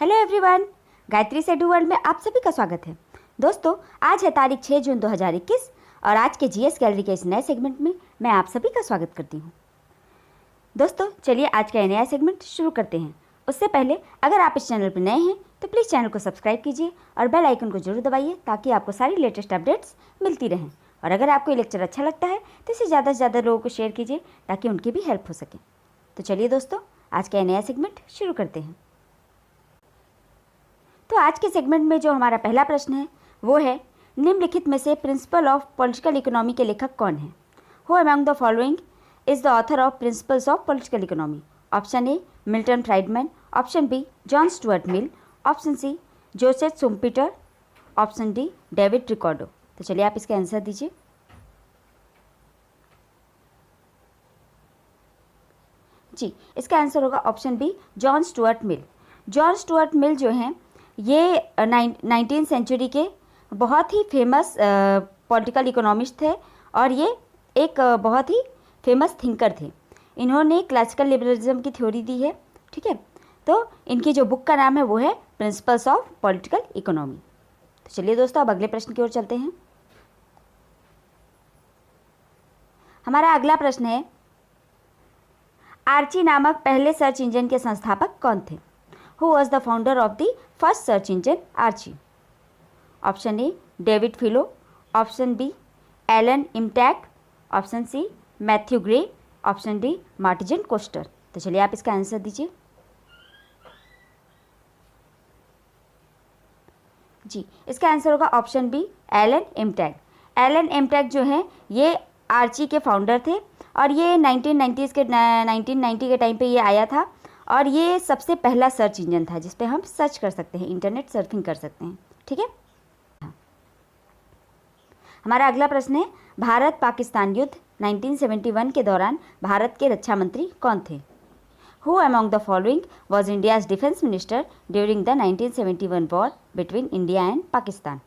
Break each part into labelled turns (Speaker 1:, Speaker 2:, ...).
Speaker 1: Hello everyone, Gayatri से do world में आप सभी का स्वागत है। दोस्तों, आज है तारीख 6 जून 2021 और आज के जीएस गैलरी के इस नए सेगमेंट में मैं आप सभी का स्वागत करती हूँ। दोस्तों, चलिए आज का नया सेगमेंट शुरू करते हैं। उससे पहले अगर आप इस चैनल पर नए हैं तो प्लीज़ चैनल को सब्सक्राइब कीजिए और बेल आइकन को जरूर दबाइए ताकि आपको सारी लेटेस्ट अपडेट्स मिलती रहें। और अगर आपको ये लेक्चर अच्छा लगता है तो इसे ज़्यादा से ज़्यादा लोगों को शेयर कीजिए ताकि उनकी भी हेल्प हो सके। तो चलिए दोस्तों, आज का नया सेगमेंट शुरू करते हैं। तो आज के सेगमेंट में जो हमारा पहला प्रश्न है वो है, निम्नलिखित में से प्रिंसिपल ऑफ पॉलिटिकल इकोनॉमी के लेखक कौन है? Who among the following is the author of principles of political economy? Option A Milton Friedman, option B John Stuart Mill, option C Joseph Schumpeter, option D David Ricardo. तो चलिए आप इसका answer दीजिए। जी, इसका आंसर होगा option B John Stuart Mill. John Stuart Mill जो हैं ये 19th सेंचुरी के बहुत ही फेमस पॉलिटिकल इकोनॉमिस्ट थे और ये एक बहुत ही फेमस थिंकर थे। इन्होंने क्लासिकल लिबरलिज्म की थ्योरी दी है, ठीक है। तो इनकी जो बुक का नाम है वो है प्रिंसिपल्स ऑफ पॉलिटिकल इकोनॉमी। तो चलिए दोस्तों, अब अगले प्रश्न की ओर चलते हैं। हमारा अगला प्रश्न है, आर्ची नामक पहले सर्च इंजन के संस्थापक कौन थे? Who was the founder of the first search engine Archie? Option A David Philo, Option B Alan Imtak, Option C Matthew Gray, Option D Martin Koester। तो चलिए आप इसका आंसर दीजिए। जी, इसका आंसर होगा ऑप्शन बी एलन इम्टैक। एलन इम्टैक जो है ये आर्ची के फाउंडर थे और ये 1990 के टाइम पे ये आया था और ये सबसे पहला सर्च इंजन था जिस पे हम सर्च कर सकते हैं, इंटरनेट सर्फिंग कर सकते हैं, ठीक है। हमारा अगला प्रश्न है, भारत पाकिस्तान युद्ध 1971 के दौरान भारत के रक्षा मंत्री कौन थे? Who among the following was India's defence minister during the 1971 war between India and Pakistan?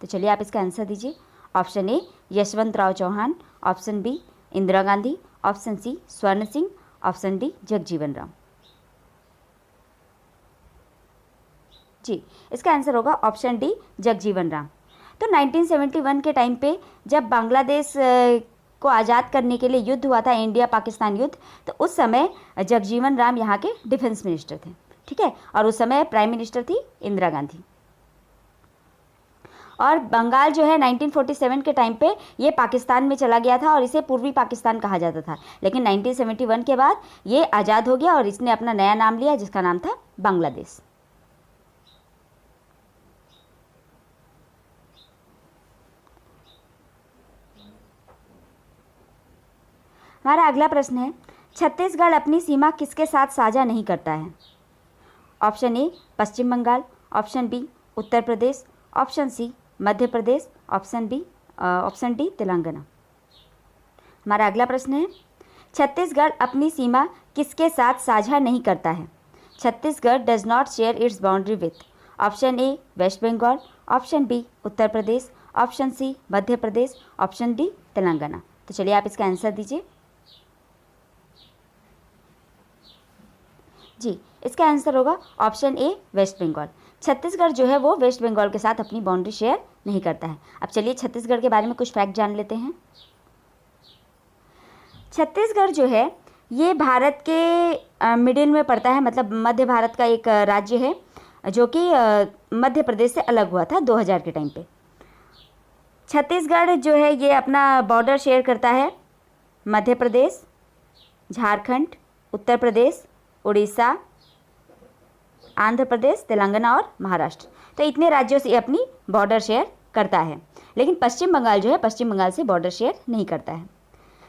Speaker 1: तो चलिए आप इसका आंसर दीजिए। Option A Yashwant Rao Chavan, option B Indira Gandhi, option C Swaran Singh, option D Jagjivan Ram. जी, इसका आंसर होगा ऑप्शन डी जगजीवन राम। तो 1971 के टाइम पे जब बांग्लादेश को आज़ाद करने के लिए युद्ध हुआ था, इंडिया पाकिस्तान युद्ध, तो उस समय जगजीवन राम यहाँ के डिफेंस मिनिस्टर थे, ठीक है। और उस समय प्राइम मिनिस्टर थी इंदिरा गांधी। और बंगाल जो है 1947 के टाइम पे ये पाकिस्तान में चला गया था और इसे पूर्वी पाकिस्तान कहा जाता था, लेकिन 1971 के बाद ये आज़ाद हो गया और इसने अपना नया नाम लिया जिसका नाम था बांग्लादेश। हमारा अगला प्रश्न है, छत्तीसगढ़ अपनी सीमा किसके साथ साझा नहीं करता है? Option A Paschim Bangal, option B Uttar Pradesh, option C Madhya Pradesh, option D Telangana. हमारा अगला प्रश्न है, छत्तीसगढ़ अपनी सीमा किसके साथ साझा नहीं करता है? Chhattisgarh does not share its boundary with. Option A West Bengal, option B Uttar Pradesh, option C Madhya Pradesh, option D Telangana. तो चलिए आप इसका आंसर दीजिए। जी, इसका आंसर होगा option A West Bengal. Chhattisgarh जो है वो वेस्ट बंगाल के साथ अपनी बाउंड्री शेयर नहीं करता है। अब चलिए छत्तीसगढ़ के बारे में कुछ फैक्ट जान लेते हैं। छत्तीसगढ़ जो है ये भारत के मिडिल में पड़ता है, मतलब मध्य भारत का एक राज्य है जो कि मध्य प्रदेश से अलग हुआ था 2000 के टाइम पे। छत्तीसगढ़ जो है ये अपना बॉर्डर शेयर करता है मध्य प्रदेश, झारखंड, उत्तर प्रदेश, उड़ीसा, आंध्र प्रदेश, तेलंगाना और महाराष्ट्र। तो इतने राज्यों से ये अपनी बॉर्डर शेयर करता है, लेकिन पश्चिम बंगाल जो है पश्चिम बंगाल से बॉर्डर शेयर नहीं करता है।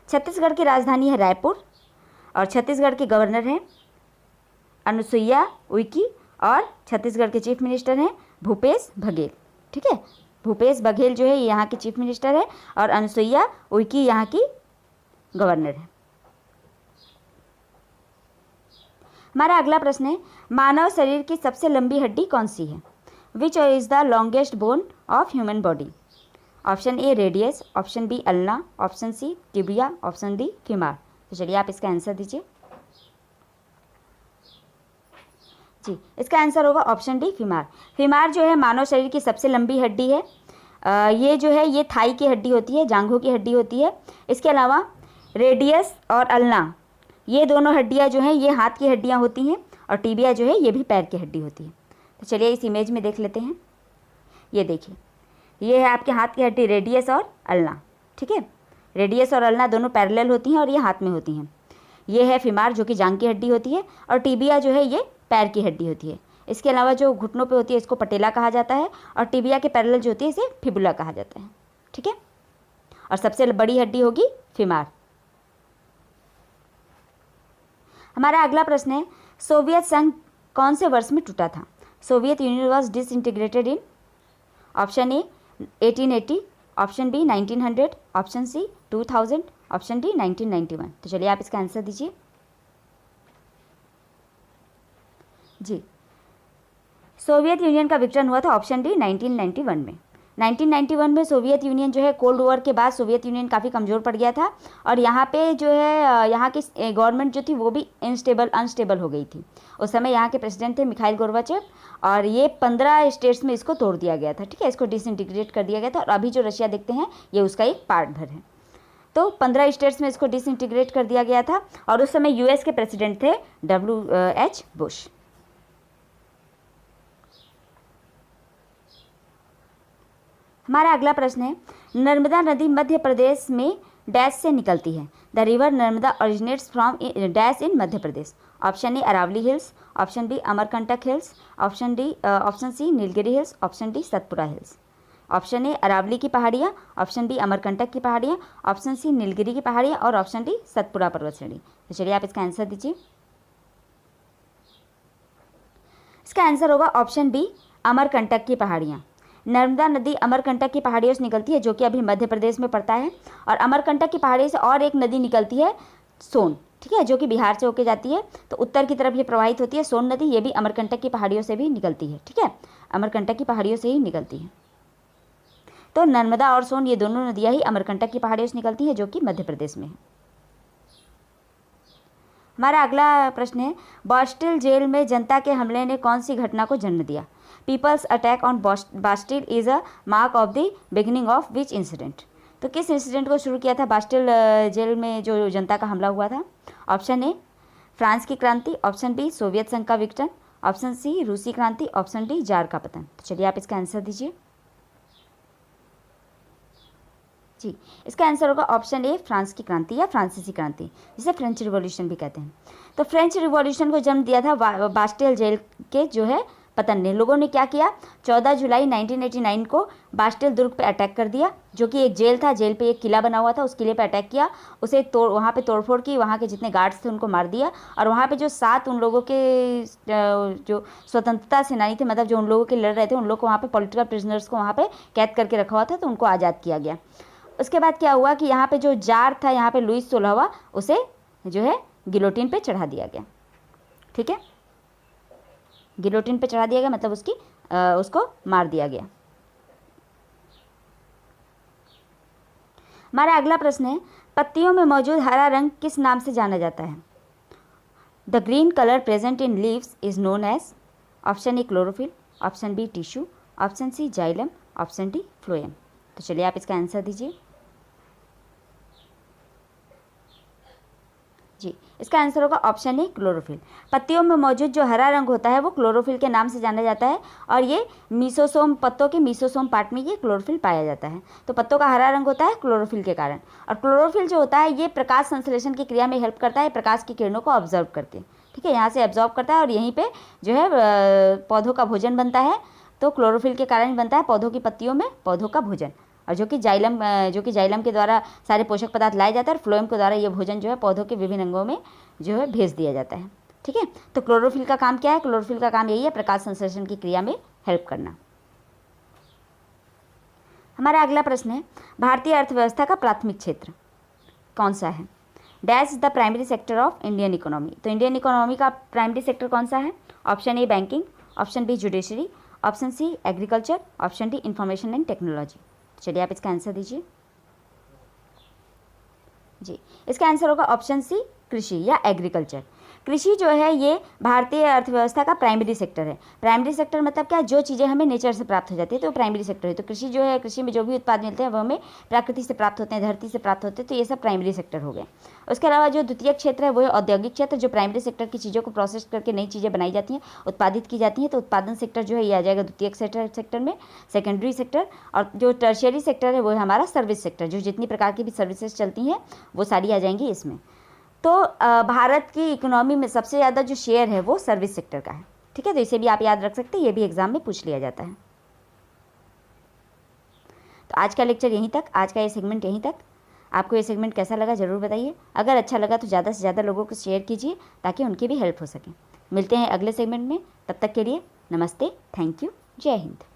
Speaker 1: छत्तीसगढ़ की राजधानी है रायपुर और छत्तीसगढ़ के गवर्नर हैं अनुसुईया उइके और छत्तीसगढ़ के चीफ मिनिस्टर हैं भूपेश बघेल, ठीक है। भूपेश बघेल जो है ये यहाँ के चीफ मिनिस्टर है और अनुसुईया उइके यहाँ की गवर्नर है। हमारा अगला प्रश्न है, मानव शरीर की सबसे लंबी हड्डी कौन सी है? Which is the longest bone of human body? Option A radius, option B ulna, option C tibia, option D femur. तो चलिए आप इसका आंसर दीजिए। जी, इसका आंसर होगा ऑप्शन डी फीमार। फीमार जो है मानव शरीर की सबसे लंबी हड्डी है। ये जो है ये थाई की हड्डी होती है, जांघों की हड्डी होती है। इसके अलावा रेडियस और अल्ना ये दोनों हड्डियाँ जो हैं ये हाथ की हड्डियाँ होती हैं, और टीबिया जो है ये भी पैर की हड्डी होती है। तो चलिए इस इमेज में देख लेते हैं। ये देखिए, ये है आपके हाथ की हड्डी रेडियस और अल्ना, ठीक है। रेडियस और अल्ना दोनों पैरेलल होती हैं और ये हाथ में होती हैं। ये है फीमार जो कि जांघ की हड्डी होती है, और टीबिया जो है ये पैर की हड्डी होती है। इसके अलावा जो घुटनों पे होती है इसको पटेला कहा जाता है, और टिबिया के पैरेलल जो होती है इसे फिबुला कहा जाता है, ठीक है। और सबसे बड़ी हड्डी होगी फीमार। हमारा अगला प्रश्न है, सोवियत संघ कौन से वर्ष में टूटा था? Soviet Union was disintegrated in option A 1880, option B 1900, option C 2000, option D 1991। तो चलिए आप इसका आंसर दीजिए। जी, सोवियत यूनियन का विघटन हुआ था ऑप्शन डी 1991 में। 1991 में सोवियत यूनियन जो है कोल्ड वॉर के बाद सोवियत यूनियन काफ़ी कमज़ोर पड़ गया था, और यहाँ पे जो है यहाँ की गवर्नमेंट जो थी वो भी अनस्टेबल हो गई थी। उस समय यहाँ के प्रेसिडेंट थे मिखाइल गोर्बाचेव, और ये 15 स्टेट्स में इसको तोड़ दिया गया था, ठीक है। इसको डिसइंटीग्रेट कर दिया गया था, और अभी जो रशिया देखते हैं ये उसका एक पार्ट भर है। तो 15 स्टेट्स में इसको डिसइंटीग्रेट कर दिया गया था, और उस समय यूएस के प्रेसिडेंट थे WH बुश। हमारा अगला प्रश्न है, नर्मदा नदी मध्य प्रदेश में डैश से निकलती है? The river Narmada originates from dash in Madhya Pradesh. Option A Aravalli hills, option B Amarkantak hills, option C Nilgiri hills, option D Satpura hills. Option A Aravalli की पहाड़ियाँ, ऑप्शन बी अमरकंटक की पहाड़ियाँ, ऑप्शन सी नीलगिरी की पहाड़ियाँ, और ऑप्शन डी सतपुरा पर्वत श्रेणी। तो चलिए आप इसका आंसर दीजिए। इसका आंसर होगा ऑप्शन बी अमरकंटक की पहाड़ियाँ। नर्मदा नदी अमरकंटक की पहाड़ियों से निकलती है, जो कि अभी मध्य प्रदेश में पड़ता है, और अमरकंटक की पहाड़ी से और एक नदी निकलती है सोन, ठीक है, जो कि बिहार से होके जाती है, तो उत्तर की तरफ ये प्रवाहित होती है सोन नदी। ये भी अमरकंटक की पहाड़ियों से भी निकलती है, ठीक है, अमरकंटक की पहाड़ियों से ही निकलती है। तो नर्मदा और सोन ये दोनों नदियाँ ही अमरकंटक की पहाड़ियों से निकलती हैं, जो कि मध्य प्रदेश में है। हमारा अगला प्रश्न है, बास्टिल जेल में जनता के हमले ने कौन सी घटना को जन्म दिया? People's attack on Bastille is a mark of the beginning of which incident? तो किस इंसिडेंट को शुरू किया था बास्टिल जेल में जो जनता का हमला हुआ था? ऑप्शन ए फ्रांस की क्रांति, ऑप्शन बी सोवियत संघ का विघटन, ऑप्शन सी रूसी क्रांति, ऑप्शन डी जार का पतन। तो चलिए आप इसका आंसर दीजिए। जी, इसका आंसर होगा ऑप्शन ए फ्रांस की क्रांति या फ्रांसीसी क्रांति, जिसे फ्रेंच रिवॉल्यूशन भी कहते हैं। तो फ्रेंच रिवॉल्यूशन को जन्म दिया था बास्टिल जेल के जो है पतन ने। लोगों ने क्या किया, 14 जुलाई 1989 को बास्टिल दुर्ग पे अटैक कर दिया, जो कि एक जेल था, जेल पे एक किला बना हुआ था, उस किले पे अटैक किया, उसे वहाँ पे तोड़फोड़ की, वहाँ के जितने गार्ड्स थे उनको मार दिया, और वहाँ पे जो 7 उन लोगों के जो स्वतंत्रता सेनानी थे, मतलब जो उन लोगों के लड़ रहे थे, उन लोग को वहाँ पे पॉलिटिकल प्रिजनर्स को वहाँ पे कैद करके रखा हुआ था, तो उनको आज़ाद किया गया। उसके बाद क्या हुआ कि यहाँ पे जो जार था, यहाँ पे लुइस 16वां, उसे जो है गिलोटिन पे चढ़ा दिया गया, ठीक है, गिलोटिन पे चढ़ा दिया गया, मतलब उसको मार दिया गया। हमारा अगला प्रश्न है, पत्तियों में मौजूद हरा रंग किस नाम से जाना जाता है? The green colour present in leaves is known as. Option A chlorophyll, option B tissue, option C xylem, option D phloem. तो चलिए आप इसका आंसर दीजिए। जी, इसका आंसर होगा ऑप्शन ए क्लोरोफिल। पत्तियों में मौजूद जो हरा रंग होता है वो क्लोरोफिल के नाम से जाना जाता है, और ये मीसोसोम, पत्तों के मीसोसोम पार्ट में ये क्लोरोफिल पाया जाता है। तो पत्तों का हरा रंग होता है क्लोरोफिल के कारण, और क्लोरोफिल जो होता है ये प्रकाश संश्लेषण की क्रिया में हेल्प करता है, प्रकाश की किरणों को ऑब्जर्व करके, ठीक है, यहाँ से एब्जॉर्ब करता है, और यहीं पर जो है पौधों का भोजन बनता है। तो क्लोरोफिल के कारण बनता है पौधों की पत्तियों में पौधों का भोजन, और जो कि जाइलम के द्वारा सारे पोषक पदार्थ लाए जाते हैं, और फ्लोएम के द्वारा ये भोजन जो है पौधों के विभिन्न अंगों में जो है भेज दिया जाता है, ठीक है। तो क्लोरोफिल का काम क्या है? क्लोरोफिल का काम यही है, प्रकाश संश्लेषण की क्रिया में हेल्प करना। हमारा अगला प्रश्न है, भारतीय अर्थव्यवस्था का प्राथमिक क्षेत्र कौन सा है? Dash is the primary sector of Indian economy. तो इंडियन इकोनॉमी का प्राइमरी सेक्टर कौन सा है? Option A banking, option B judiciary, option C agriculture, option D information and technology. चलिए आप इसका आंसर दीजिए। जी, इसका आंसर होगा ऑप्शन सी कृषि या एग्रीकल्चर। कृषि जो है ये भारतीय अर्थव्यवस्था का प्राइमरी सेक्टर है। प्राइमरी सेक्टर मतलब क्या, जो चीज़ें हमें नेचर से प्राप्त हो जाती है तो वो प्राइमरी सेक्टर है। तो कृषि जो है, कृषि में जो भी उत्पाद मिलते हैं वो हमें प्रकृति से प्राप्त होते हैं, धरती से प्राप्त होते हैं, तो ये सब प्राइमरी सेक्टर हो गए। उसके अलावा जो द्वितीय क्षेत्र है वो है औद्योगिक क्षेत्र, जो प्राइमरी सेक्टर की चीज़ों को प्रोसेस करके नई चीज़ें बनाई जाती हैं, उत्पादित की जाती हैं, तो उत्पादन सेक्टर जो है ये आ जाएगा द्वितीय सेक्टर में, सेकेंडरी सेक्टर। और जो टर्शियरी सेक्टर है वो है हमारा सर्विस सेक्टर, जो जितनी प्रकार की भी सर्विसेज चलती हैं वो सारी आ जाएंगी इसमें। तो भारत की इकोनॉमी में सबसे ज़्यादा जो शेयर है वो सर्विस सेक्टर का है। ठीक है, तो इसे भी आप याद रख सकते हैं, ये भी एग्जाम में पूछ लिया जाता है। तो आज का लेक्चर यहीं तक, आज का ये सेगमेंट यहीं तक। आपको ये सेगमेंट कैसा लगा ज़रूर बताइए। अगर अच्छा लगा तो ज़्यादा से ज़्यादा लोगों को शेयर कीजिए ताकि उनकी भी हेल्प हो सके। मिलते हैं अगले सेगमेंट में, तब तक के लिए नमस्ते, थैंक यू, जय हिंद।